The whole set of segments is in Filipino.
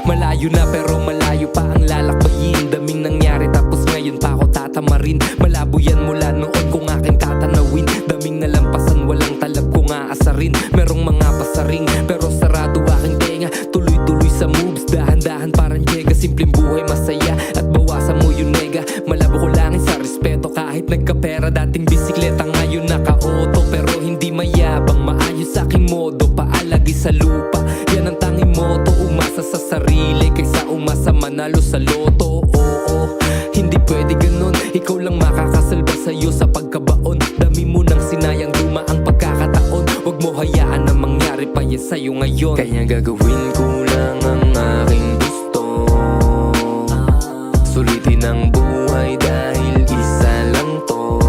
Malayo na pero malayo pa ang lalakbayin. Daming nangyari tapos ngayon pa ako tatamarin. Malabo yan mula noon kung aking tatanawin. Daming nalampasan, walang talab kong aasarin. Merong mga pasaring pero sarado aking tenga. Tuloy-tuloy sa moves, dahan-dahan parang Jega. Simpleng buhay masaya at bawasan mo yung nega. Malabo ko langin sa respeto kahit nagkapera. Dating bisikleta ngayon naka-auto pero hindi mayabang. Maayos sa aking modo, paalagi sa lupa. Yan ang tanging moto, umasa sa sarili kaysa umasa manalo sa loto. Oo, hindi pwede ganun, ikaw lang makakasalba sa'yo sa pagkabaon. Dami mo nang sinayang dumaang pagkakataon. Huwag mo hayaan na mangyari pa yan sa'yo ngayon. Kaya gagawin ko lang ang aking gusto. Sulitin ang buhay dahil isa lang to.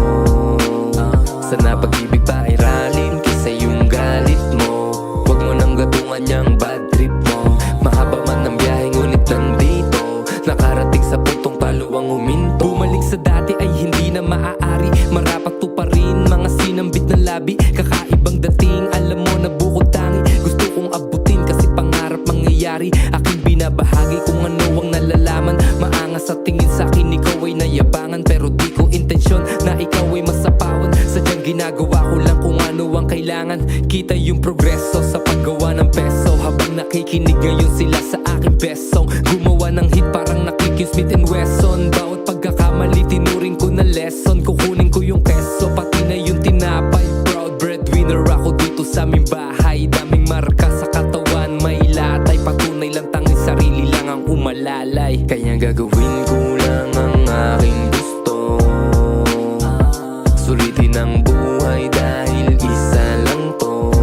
Sana pag-ibig pa ay ralin kaysa yung galit mo. Huwag mo nang gatungan yung bad trip mo. Mahaba man ang biyahe ngunit nandito. Nakarating sa puntong paluwang huminto. Bumalik sa dati ay hindi na maaari. Marapat to pa rin mga sinambit na labi. Kakaibang dating, alam mo na bukod tangi. Gusto kong abutin kasi pangarap mangyayari. Aking binabahagi kung ano ang nalalaman. Maangas sa tingin sa akin, ikaw ay nayabangan. Pero di ko intensyon na ikaw ay masapawan. Sadyang ginagawa ko lang kung ano ang kailangan. Kita yung progreso sa paggawa ng peso. Habang nakikinig ngayon sila sa aking best song. Gumawa ng hit parang nakikin Smith & Wesson. Bawat pagkakamali tinuring ko na lesson. Kukunin ko yung keso pati na yung tinapay. Proud breadwinner ako dito sa aming bahay. Daming marka sa katawan, may latay. Patunay lang tanging sarili lang ang umalalay. Kaya gagawin ko lang ang aking gusto. Sulitin ang buhay dahil isa lang to.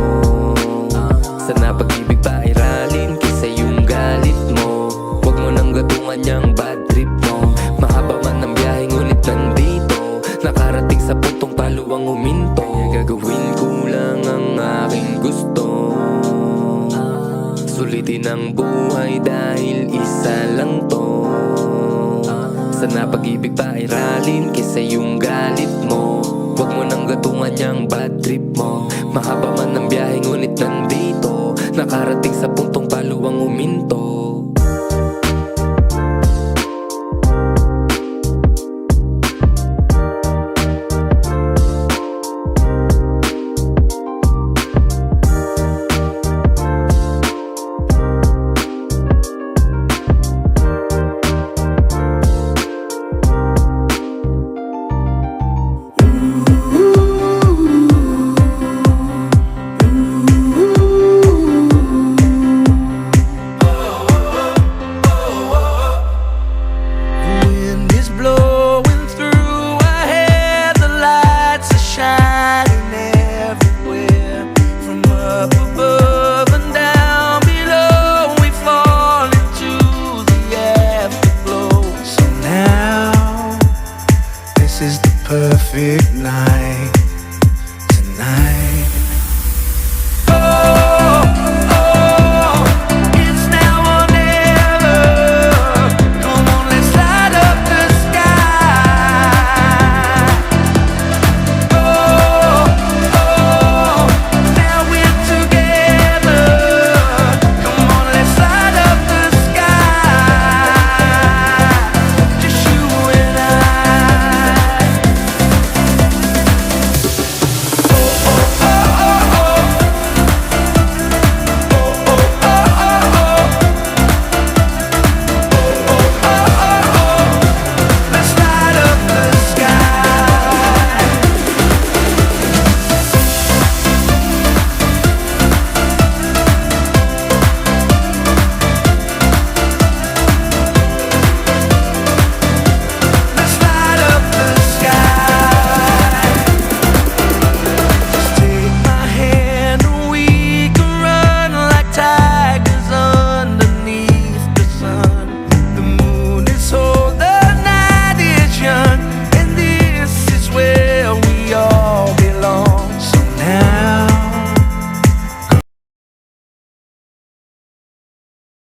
Sana pag-ibig pa ay ralin kaysa yung galit mo. Huwag mo nang gatungan yung bad trip mo. Mahaba man ang biyahe ngunit nandito. Nakarating sa puntong paluwang huminto. Kaya gagawin ko lang ang aking gusto. Sulitin ang buhay dahil isa lang to. Sana pag-ibig pa ay ralin kaysa yung galit mo. Huwag mo nang gatungan yung bad trip mo. Mahaba man ang biyahe ngunit nandito. Nakarating sa puntong paluwang huminto.